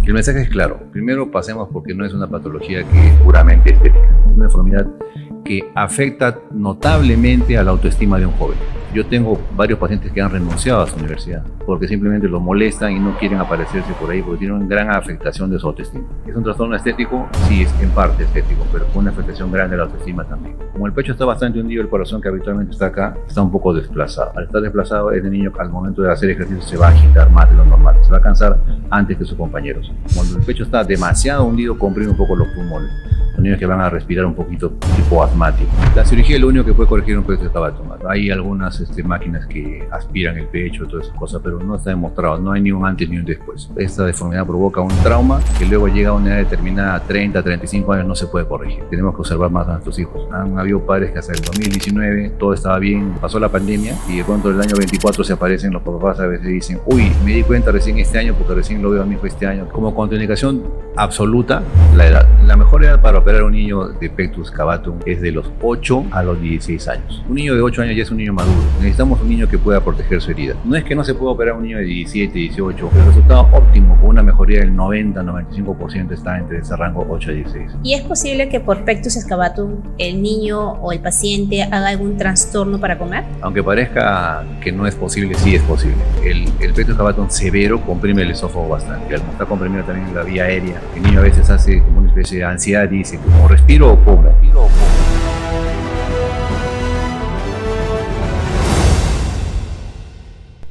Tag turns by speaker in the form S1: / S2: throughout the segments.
S1: El mensaje es claro. Primero pasemos porque no es una patología que es puramente estética. Es una enfermedad que afecta notablemente a la autoestima de un joven. Yo tengo varios pacientes que han renunciado a su universidad porque simplemente los molestan y no quieren aparecerse por ahí porque tienen una gran afectación de su autoestima. ¿Es un trastorno estético? Sí, es en parte estético, pero con una afectación grande de la autoestima también. Como el pecho está bastante hundido, el corazón que habitualmente está acá está un poco desplazado. Al estar desplazado, el niño al momento de hacer ejercicio se va a agitar más de lo normal, se va a cansar antes que sus compañeros. Cuando el pecho está demasiado hundido, comprime un poco los pulmones. Los niños que van a respirar un poquito tipo asmático. La cirugía es lo único que puede corregir un pecho de escabatum. Hay algunas máquinas que aspiran el pecho, todas esas cosas, pero no está demostrado, no hay ni un antes ni un después. Esta deformidad provoca un trauma que luego llega a una edad determinada, 30, 35 años, no se puede corregir. Tenemos que observar más a nuestros hijos. Han habido padres que hasta el 2019 todo estaba bien, pasó la pandemia y de pronto el año 24 se aparecen los papás, a veces dicen, uy, me di cuenta recién este año porque recién lo veo a mi hijo este año. Como contraindicación absoluta, la edad. La mejor edad para operar a un niño de pectus excavatum es de los 8 a los 16 años. Un niño de 8 años ya es un niño maduro. Necesitamos un niño que pueda proteger su herida. No es que no se pueda operar a un niño de 17, 18, pero el resultado óptimo con una mejoría del 90-95% está entre ese rango 8 a 16.
S2: ¿Y es posible que por pectus excavatum el niño o el paciente haga algún trastorno para comer?
S1: Aunque parezca que no es posible, sí es posible. El pectus excavatum severo comprime el esófago bastante. Al estar comprimido también la vía aérea, el niño a veces hace como una especie de ansiedad y dice, como respiro o como.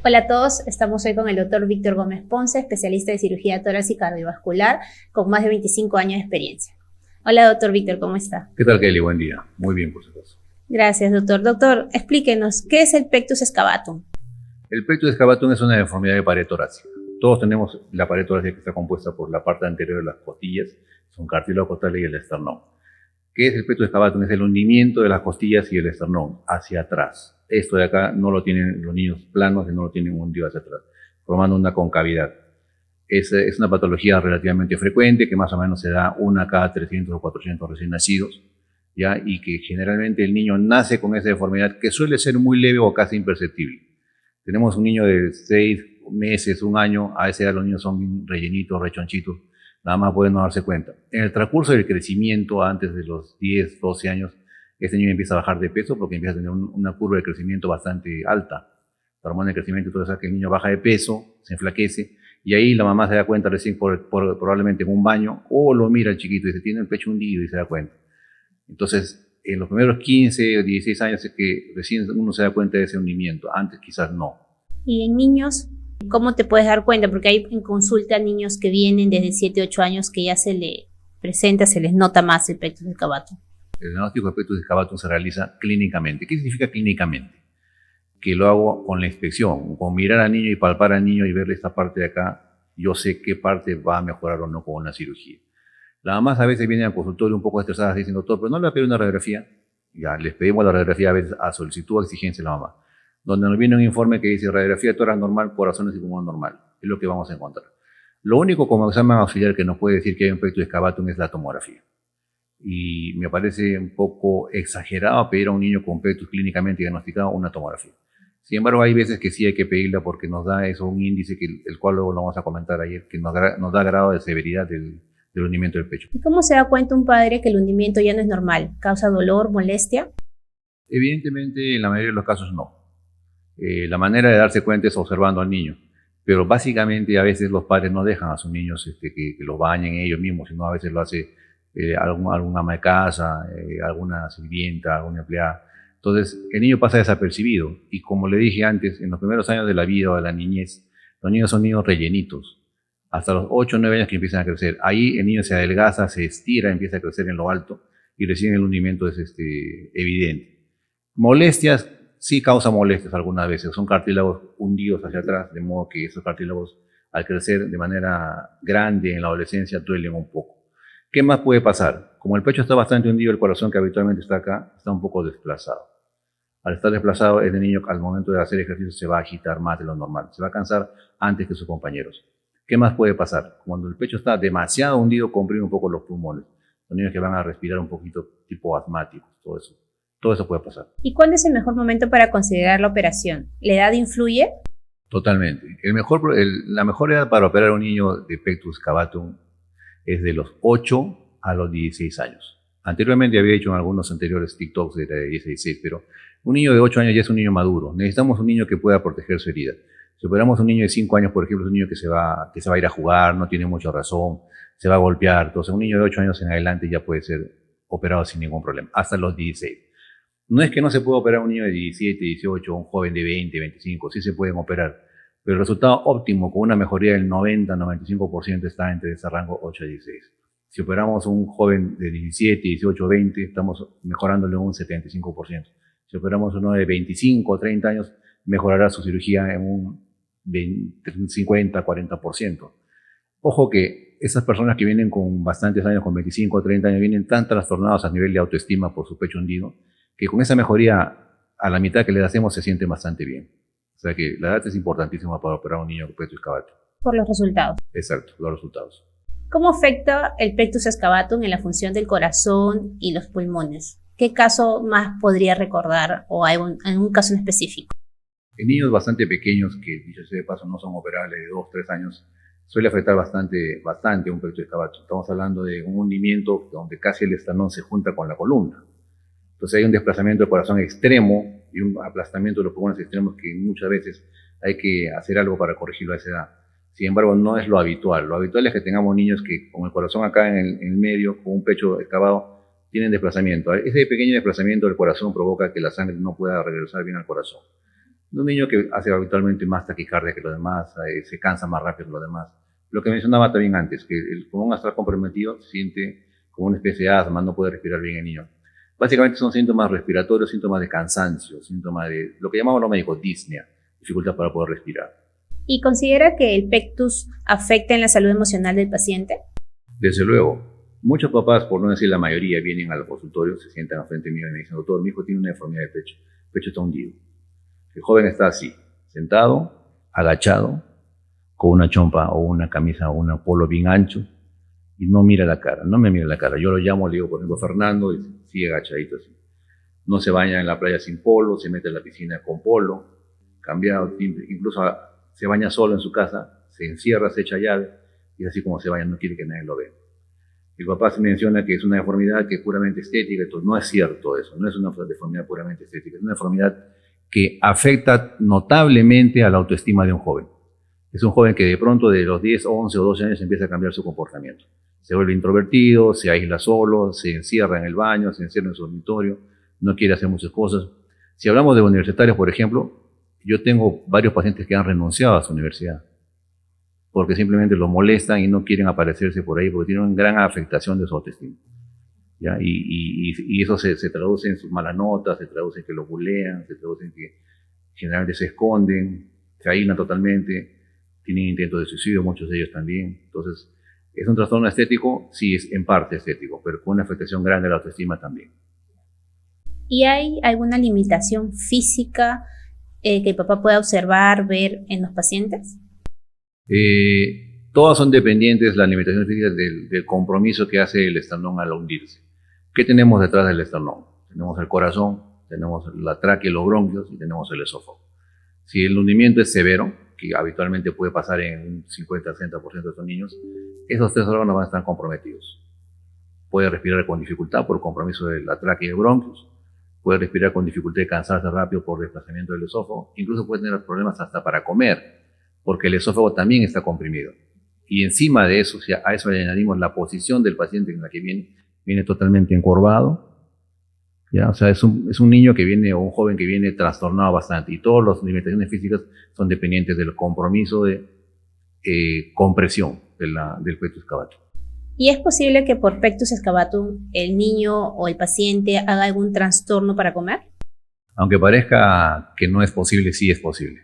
S2: Hola a todos, estamos hoy con el doctor Víctor Gómez Ponce, especialista de cirugía torácica cardiovascular con más de 25 años de experiencia. Hola doctor Víctor, ¿cómo está?
S1: ¿Qué tal, Kelly? Buen día. Muy bien, por supuesto.
S2: Gracias doctor. Doctor, explíquenos, ¿qué es el pectus excavatum?
S1: El pectus excavatum es una deformidad de pared torácica. Todos tenemos la pared torácica que está compuesta por la parte anterior de las costillas, son cartílago costal y el esternón. ¿Qué es el pectus excavatum? Es el hundimiento de las costillas y el esternón hacia atrás. Esto de acá no lo tienen los niños planos y no lo tienen hundido hacia atrás, formando una concavidad. Es una patología relativamente frecuente que más o menos se da una cada 300 o 400 recién nacidos, ¿ya? Y que generalmente el niño nace con esa deformidad que suele ser muy leve o casi imperceptible. Tenemos un niño de 6 meses, un año, a esa edad los niños son rellenitos, rechonchitos, nada más pueden no darse cuenta. En el transcurso del crecimiento, antes de los 10, 12 años, este niño empieza a bajar de peso porque empieza a tener una curva de crecimiento bastante alta. La hormona de crecimiento, entonces, que el niño baja de peso, se enflaquece, y ahí la mamá se da cuenta recién probablemente en un baño, o lo mira el chiquito y dice, tiene el pecho hundido y se da cuenta. Entonces, en los primeros 15 o 16 años es que recién uno se da cuenta de ese hundimiento, antes quizás no.
S2: ¿Y en niños, cómo te puedes dar cuenta? Porque hay en consulta niños que vienen desde 7, 8 años que ya se les presenta, se les nota más el pectus excavatum.
S1: El diagnóstico de pectus excavatum se realiza clínicamente. ¿Qué significa clínicamente? Que lo hago con la inspección, con mirar al niño y palpar al niño y verle esta parte de acá, yo sé qué parte va a mejorar o no con una cirugía. Las mamás a veces vienen al consultorio un poco estresadas diciendo, doctor, pero no le va a pedir una radiografía. Ya, les pedimos la radiografía a veces a solicitud o exigencia de la mamá, donde nos viene un informe que dice radiografía de tórax normal, corazones y pulmón normal. Es lo que vamos a encontrar. Lo único como examen auxiliar que nos puede decir que hay un pectus excavatum es la tomografía. Y me parece un poco exagerado pedir a un niño con pectus clínicamente diagnosticado una tomografía. Sin embargo, hay veces que sí hay que pedirla porque nos da eso un índice, el cual luego lo vamos a comentar ayer, que nos da grado de severidad del hundimiento del pecho.
S2: ¿Y cómo se da cuenta un padre que el hundimiento ya no es normal? ¿Causa dolor, molestia?
S1: Evidentemente, en la mayoría de los casos no. La manera de darse cuenta es observando al niño. Pero básicamente a veces los padres no dejan a sus niños que los bañen ellos mismos, sino a veces lo hace algún ama de casa, alguna sirvienta, alguna empleada. Entonces, el niño pasa desapercibido y como le dije antes, en los primeros años de la vida o de la niñez, los niños son niños rellenitos. Hasta los 8 o 9 años que empiezan a crecer. Ahí el niño se adelgaza, se estira, empieza a crecer en lo alto y recién el hundimiento es evidente. Molestias, sí causa molestias algunas veces. Son cartílagos hundidos hacia atrás, de modo que esos cartílagos al crecer de manera grande en la adolescencia duelen un poco. ¿Qué más puede pasar? Como el pecho está bastante hundido, el corazón que habitualmente está acá está un poco desplazado. Al estar desplazado, el niño al momento de hacer ejercicio se va a agitar más de lo normal, se va a cansar antes que sus compañeros. ¿Qué más puede pasar? Cuando el pecho está demasiado hundido, comprime un poco los pulmones. Los niños que van a respirar un poquito tipo asmáticos, todo eso puede pasar.
S2: ¿Y cuándo es el mejor momento para considerar la operación? ¿La edad influye?
S1: Totalmente. La mejor edad para operar a un niño de pectus excavatum es de los 8 a los 16 años. Anteriormente había hecho en algunos anteriores TikToks de 16, pero un niño de 8 años ya es un niño maduro. Necesitamos un niño que pueda proteger su herida. Si operamos a un niño de 5 años, por ejemplo, es un niño que se va a ir a jugar, no tiene mucha razón, se va a golpear. Entonces, un niño de 8 años en adelante ya puede ser operado sin ningún problema, hasta los 16. No es que no se pueda operar a un niño de 17, 18, un joven de 20, 25, sí se pueden operar, pero el resultado óptimo con una mejoría del 90-95% está entre ese rango 8 a 16. Si operamos a un joven de 17, 18, 20, estamos mejorándole un 75%. Si operamos a uno de 25 o 30 años, mejorará su cirugía en un 50-40%. Ojo que esas personas que vienen con bastantes años, con 25 o 30 años, vienen tan trastornados a nivel de autoestima por su pecho hundido, que con esa mejoría a la mitad que les hacemos se sienten bastante bien. O sea que la edad es importantísima para operar a un niño con pectus excavatum.
S2: Por los resultados.
S1: Exacto, los resultados.
S2: ¿Cómo afecta el pectus excavatum en la función del corazón y los pulmones? ¿Qué caso más podría recordar o hay un caso en específico?
S1: En niños bastante pequeños, que dicho sea de paso no son operables de 2 o 3 años, suele afectar bastante un pectus excavatum. Estamos hablando de un hundimiento donde casi el esternón se junta con la columna. Entonces hay un desplazamiento del corazón extremo y un aplastamiento de los pulmones extremos que muchas veces hay que hacer algo para corregirlo a esa edad. Sin embargo, no es lo habitual. Lo habitual es que tengamos niños que con el corazón acá en el medio, con un pecho excavado, tienen desplazamiento. Ese pequeño desplazamiento del corazón provoca que la sangre no pueda regresar bien al corazón. Un niño que hace habitualmente más taquicardia que los demás, se cansa más rápido que los demás. Lo que mencionaba también antes, que el pulmón astral comprometido se siente como una especie de asma, no puede respirar bien el niño. Básicamente son síntomas respiratorios, síntomas de cansancio, síntomas de lo que llamamos los médicos disnea, dificultad para poder respirar.
S2: ¿Y considera que el pectus afecta en la salud emocional del paciente?
S1: Desde luego. Muchos papás, por no decir la mayoría, vienen al consultorio, se sientan al frente mío y me dicen: doctor, mi hijo tiene una deformidad de pecho, el pecho está hundido. El joven está así, sentado, agachado, con una chompa o una camisa o un polo bien ancho, y no mira la cara, no me mira la cara. Yo lo llamo, le digo, por ejemplo, Fernando, y sigue agachadito así. No se baña en la playa sin polo, se mete en la piscina con polo, cambiado, incluso se baña solo en su casa, se encierra, se echa llave, y así como se baña, no quiere que nadie lo vea. El papá se menciona que es una deformidad que es puramente estética, entonces no es cierto eso, no es una deformidad puramente estética, es una deformidad que afecta notablemente a la autoestima de un joven. Es un joven que de pronto de los 10, 11 o 12 años empieza a cambiar su comportamiento. Se vuelve introvertido, se aísla solo, se encierra en el baño, se encierra en su dormitorio, no quiere hacer muchas cosas. Si hablamos de universitarios, por ejemplo, yo tengo varios pacientes que han renunciado a su universidad porque simplemente los molestan y no quieren aparecerse por ahí porque tienen una gran afectación de su autoestima. ¿Ya? Y eso se traduce en sus malas notas, se traduce en que lo bulean, se traduce en que generalmente se esconden, se aíslan totalmente, tienen intentos de suicidio, muchos de ellos también. Entonces, ¿es un trastorno estético? Sí, es en parte estético, pero con una afectación grande de la autoestima también.
S2: ¿Y hay alguna limitación física que el papá pueda observar, ver en los pacientes?
S1: Todas son dependientes, las limitaciones físicas, del compromiso que hace el esternón al hundirse. ¿Qué tenemos detrás del esternón? Tenemos el corazón, tenemos la tráquea y los bronquios y tenemos el esófago. Si el hundimiento es severo, que habitualmente puede pasar en un 50-60% de estos niños, esos 3 órganos van a estar comprometidos. Puede respirar con dificultad por compromiso de la tráquea y de bronquios, puede respirar con dificultad y cansarse rápido por desplazamiento del esófago, incluso puede tener problemas hasta para comer, porque el esófago también está comprimido. Y encima de eso, si a eso le añadimos la posición del paciente en la que viene totalmente encorvado, ¿ya? O sea, es un niño que viene, o un joven que viene trastornado bastante, y todas las limitaciones físicas son dependientes del compromiso de compresión del pectus excavatum.
S2: ¿Y es posible que por pectus excavatum el niño o el paciente haga algún trastorno para comer?
S1: Aunque parezca que no es posible, sí es posible.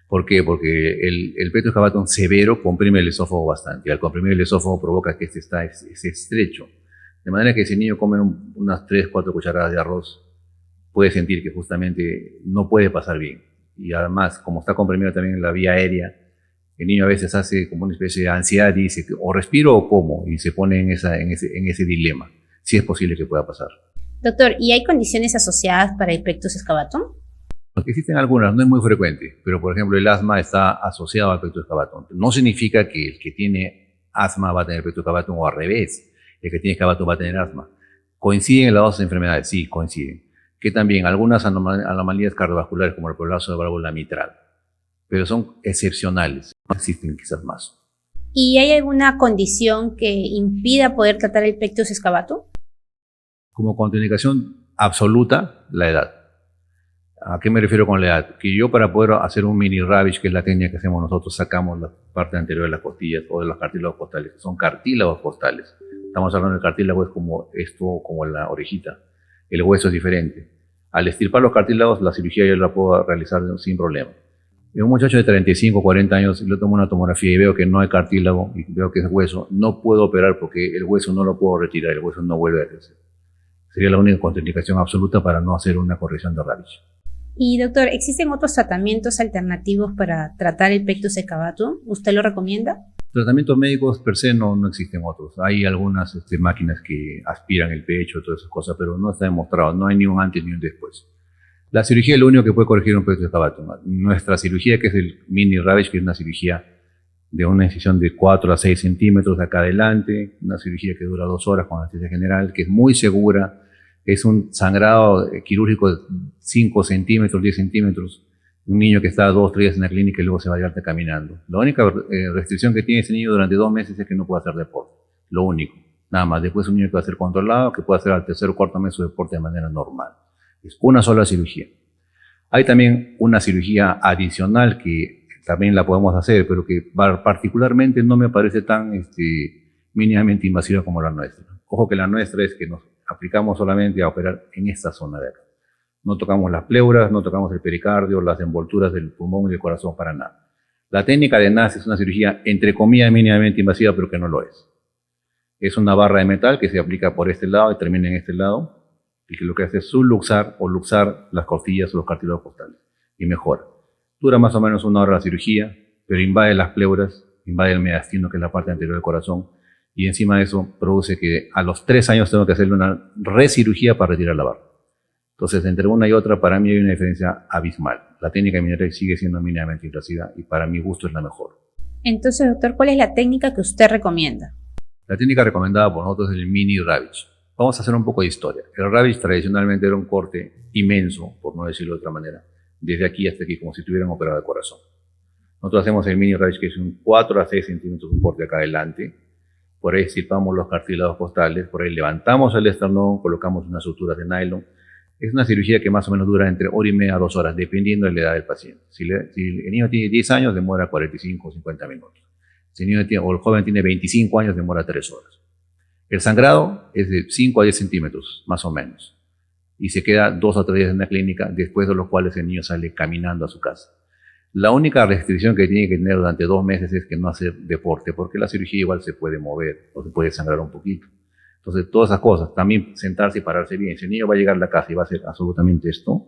S1: ¿Por qué? Porque el pectus excavatum severo comprime el esófago bastante, y al comprimir el esófago provoca que es estrecho. De manera que si el niño come unas 3-4 cucharadas de arroz, puede sentir que justamente no puede pasar bien. Y además, como está comprimido también en la vía aérea, el niño a veces hace como una especie de ansiedad y dice, o respiro o como, y se pone en ese dilema. Sí es posible que pueda pasar.
S2: Doctor, ¿y hay condiciones asociadas para el pectus excavatum?
S1: Existen algunas, no es muy frecuente, pero por ejemplo el asma está asociado al pectus excavatum. No significa que el que tiene asma va a tener pectus excavatum o al revés, el que tiene excavatum va a tener asma. ¿Coinciden las dos enfermedades? Sí, coinciden. Que también algunas anomalías cardiovasculares como el prolapso de válvula mitral, pero son excepcionales, no existen quizás más.
S2: ¿Y hay alguna condición que impida poder tratar el pectus excavatum?
S1: Como contraindicación absoluta, la edad. ¿A qué me refiero con la edad? Que yo para poder hacer un mini ravage, que es la técnica que hacemos nosotros, sacamos la parte anterior de las costillas o de los cartílagos costales, que son cartílagos costales. Estamos hablando del cartílago, es como esto, como la orejita. El hueso es diferente. Al extirpar los cartílagos, la cirugía yo la puedo realizar sin problema. En un muchacho de 35, 40 años, le tomo una tomografía y veo que no hay cartílago y veo que es hueso, no puedo operar porque el hueso no lo puedo retirar, el hueso no vuelve a crecer. Sería la única contraindicación absoluta para no hacer una corrección de ravage.
S2: Y doctor, ¿existen otros tratamientos alternativos para tratar el pectus excavatum? ¿Usted lo recomienda?
S1: Tratamientos médicos per se no existen otros. Hay algunas máquinas que aspiran el pecho, todas esas cosas, pero no está demostrado, no hay ni un antes ni un después. La cirugía es lo único que puede corregir un pectus excavatum. Nuestra cirugía, que es el mini ravage, que es una cirugía de una incisión de 4 a 6 centímetros acá adelante, una cirugía que dura 2 horas con anestesia general, que es muy segura, es un sangrado quirúrgico de 5 centímetros, 10 centímetros, un niño que está 2 o 3 días en la clínica y luego se va a llevarte caminando. La única restricción que tiene ese niño durante 2 meses es que no puede hacer deporte, lo único, nada más. Después es un niño que va a ser controlado, que puede hacer al tercer o cuarto mes su deporte de manera normal. Es una sola cirugía. Hay también una cirugía adicional que también la podemos hacer, pero que particularmente no me parece tan mínimamente invasiva como la nuestra. Ojo que la nuestra es que nos aplicamos solamente a operar en esta zona de acá. No tocamos las pleuras, no tocamos el pericardio, las envolturas del pulmón y del corazón para nada. La técnica de NAS es una cirugía entre comillas mínimamente invasiva, pero que no lo es. Es una barra de metal que se aplica por este lado y termina en este lado, y que lo que hace es subluxar o luxar las costillas o los cartílagos costales y mejora. Dura más o menos 1 hora la cirugía, pero invade las pleuras, invade el mediastino, que es la parte anterior del corazón, y encima de eso produce que a los 3 años tengo que hacerle una recirugía para retirar la barra. Entonces, entre una y otra, para mí hay una diferencia abismal. La técnica de mini ravage sigue siendo mínimamente invasiva y para mi gusto es la mejor.
S2: Entonces, doctor, ¿cuál es la técnica que usted recomienda?
S1: La técnica recomendada por nosotros es el mini ravage. Vamos a hacer un poco de historia. El ravage tradicionalmente era un corte inmenso, por no decirlo de otra manera, desde aquí hasta aquí, como si tuvieran operado de corazón. Nosotros hacemos el mini ravage, que es un 4 a 6 centímetros, un corte acá adelante. Por ahí extirpamos los cartílagos costales, por ahí levantamos el esternón, colocamos unas suturas de nylon. Es una cirugía que más o menos dura entre 1h30 a 2 horas, dependiendo de la edad del paciente. Si el niño tiene 10 años, demora 45 o 50 minutos. Si el niño o el joven tiene 25 años, demora 3 horas. El sangrado es de 5 a 10 centímetros, más o menos. Y se queda 2 o 3 días en la clínica, después de los cuales el niño sale caminando a su casa. La única restricción que tiene que tener durante 2 meses es que no hacer deporte, porque la cirugía igual se puede mover o se puede sangrar un poquito. Entonces, todas esas cosas, también sentarse y pararse bien. Si el niño va a llegar a la casa y va a hacer absolutamente esto,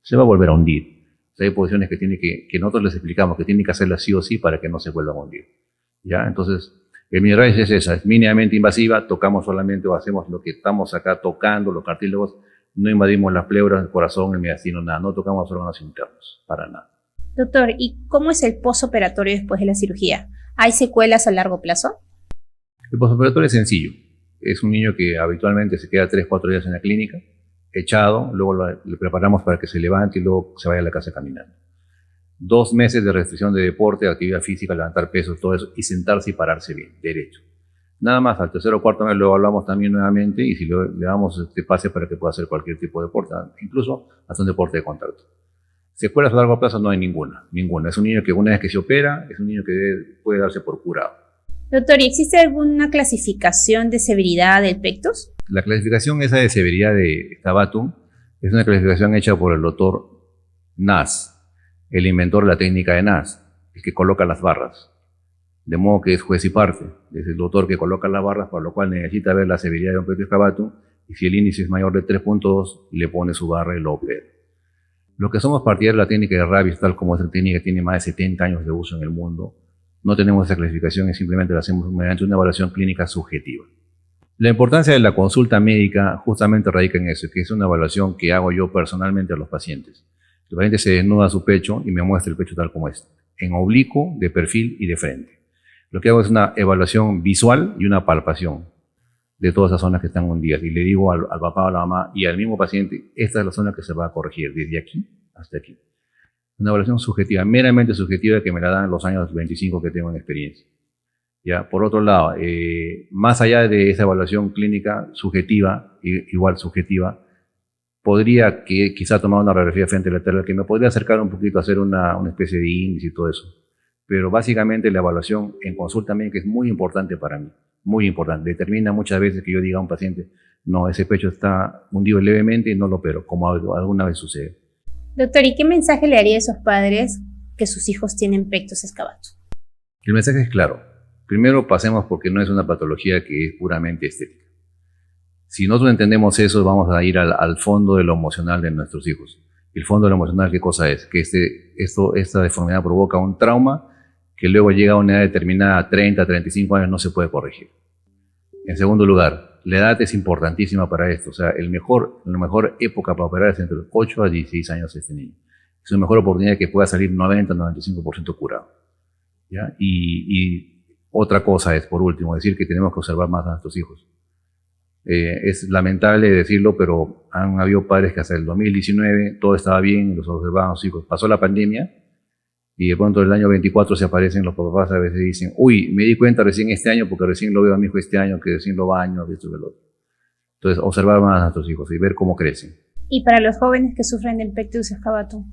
S1: se va a volver a hundir. O sea, hay posiciones que nosotros les explicamos que tienen que hacerlas sí o sí para que no se vuelvan a hundir. ¿Ya? Entonces, el mini ravage es esa, es mínimamente invasiva, tocamos solamente o hacemos lo que estamos acá tocando, los cartílagos, no invadimos las pleuras, el corazón, el mediastino, nada, no tocamos órganos internos, para nada.
S2: Doctor, ¿y cómo es el postoperatorio después de la cirugía? ¿Hay secuelas a largo plazo?
S1: El postoperatorio es sencillo. Es un niño que habitualmente se queda 3 o 4 días en la clínica, echado, luego le preparamos para que se levante y luego se vaya a la casa caminando. 2 meses de restricción de deporte, actividad física, levantar pesos, todo eso, y sentarse y pararse bien, derecho. Nada más, al 3º o 4º mes lo evaluamos también nuevamente y si le damos este pase para que pueda hacer cualquier tipo de deporte, incluso hasta un deporte de contacto. Secuelas a largo plazo no hay ninguna. Es un niño que una vez que se opera, es un niño que puede darse por curado.
S2: Doctor, ¿y existe alguna clasificación de severidad del pectus?
S1: La clasificación esa de severidad de excavatum es una clasificación hecha por el doctor Nas, el inventor de la técnica de NAS, el que coloca las barras. De modo que es juez y parte. Es el doctor que coloca las barras, por lo cual necesita ver la severidad de un pectus excavatum, y si el índice es mayor de 3.2, le pone su barra y lo opera. Lo que somos partidarios de la técnica de Ravis, tal como esta técnica tiene más de 70 años de uso en el mundo, no tenemos esa clasificación y simplemente la hacemos mediante una evaluación clínica subjetiva. La importancia de la consulta médica justamente radica en eso, que es una evaluación que hago yo personalmente a los pacientes. El paciente se desnuda su pecho y me muestra el pecho tal como es, en oblicuo, de perfil y de frente. Lo que hago es una evaluación visual y una palpación de todas esas zonas que están hundidas. Y le digo al papá o a la mamá y al mismo paciente, esta es la zona que se va a corregir, desde aquí hasta aquí. Una evaluación subjetiva, meramente subjetiva, que me la dan los años 25 que tengo en experiencia. ¿Ya? Por otro lado, más allá de esa evaluación clínica subjetiva, igual subjetiva, podría quizá tomar una radiografía frente lateral que me podría acercar un poquito a hacer una especie de índice y todo eso. Pero básicamente la evaluación en consulta también, que es muy importante para mí, muy importante, determina muchas veces que yo diga a un paciente, no, ese pecho está hundido levemente y no lo opero, como alguna vez sucede.
S2: Doctor, ¿y qué mensaje le haría a esos padres que sus hijos tienen pectus excavatus?
S1: El mensaje es claro. Primero, pasemos porque no es una patología que es puramente estética. Si nosotros entendemos eso, vamos a ir al fondo de lo emocional de nuestros hijos. El fondo de lo emocional, ¿qué cosa es? Que esta deformidad provoca un trauma que luego llega a una edad determinada, 30, 35 años, no se puede corregir. En segundo lugar, la edad es importantísima para esto. O sea, la mejor época para operar es entre los 8 a 16 años de este niño. Es una mejor oportunidad que pueda salir 90, 95% curado. ¿Ya? Y otra cosa es, por último, decir que tenemos que observar más a nuestros hijos. Es lamentable decirlo, pero han habido padres que hasta el 2019 todo estaba bien, los observaban a sus hijos. Pasó la pandemia y de pronto el año 24 se aparecen los papás, a veces dicen, uy, me di cuenta recién este año porque recién lo veo a mi hijo este año, que recién lo baño, esto y lo otro. Entonces, observar más a nuestros hijos y ver cómo crecen.
S2: ¿Y para los jóvenes que sufren del pectus excavatum?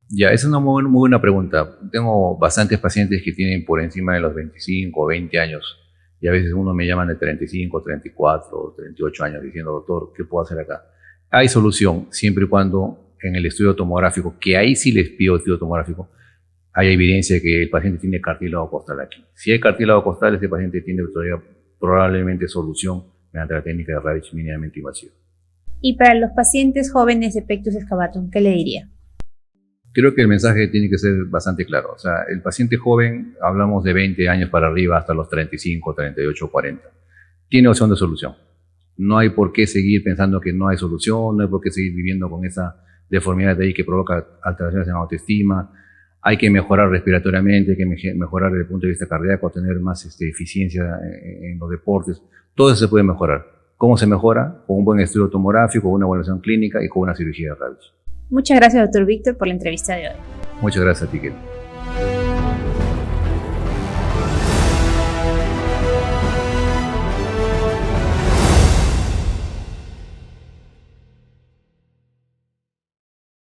S1: Ya, esa es una muy buena pregunta. Tengo bastantes pacientes que tienen por encima de los 25 o 20 años. Y a veces uno me llaman de 35, 34, 38 años diciendo, doctor, ¿qué puedo hacer acá? Hay solución, siempre y cuando en el estudio tomográfico, que ahí sí les pido estudio tomográfico, hay evidencia de que el paciente tiene cartílago costal aquí. Si hay cartílago costal, ese paciente tiene probablemente solución mediante la técnica de Ravitch mínimamente invasiva.
S2: Y para los pacientes jóvenes de pectus excavatum, ¿qué le diría?
S1: Creo que el mensaje tiene que ser bastante claro. O sea, el paciente joven, hablamos de 20 años para arriba hasta los 35, 38, 40. Tiene opción de solución. No hay por qué seguir pensando que no hay solución, no hay por qué seguir viviendo con esa deformidad de ahí que provoca alteraciones en la autoestima. Hay que mejorar respiratoriamente, hay que mejorar desde el punto de vista cardíaco, tener más eficiencia en los deportes. Todo eso se puede mejorar. ¿Cómo se mejora? Con un buen estudio tomográfico, una evaluación clínica y con una cirugía de Ravitch.
S2: Muchas gracias, doctor Víctor, por la entrevista de hoy.
S1: Muchas gracias a ti, Kelly.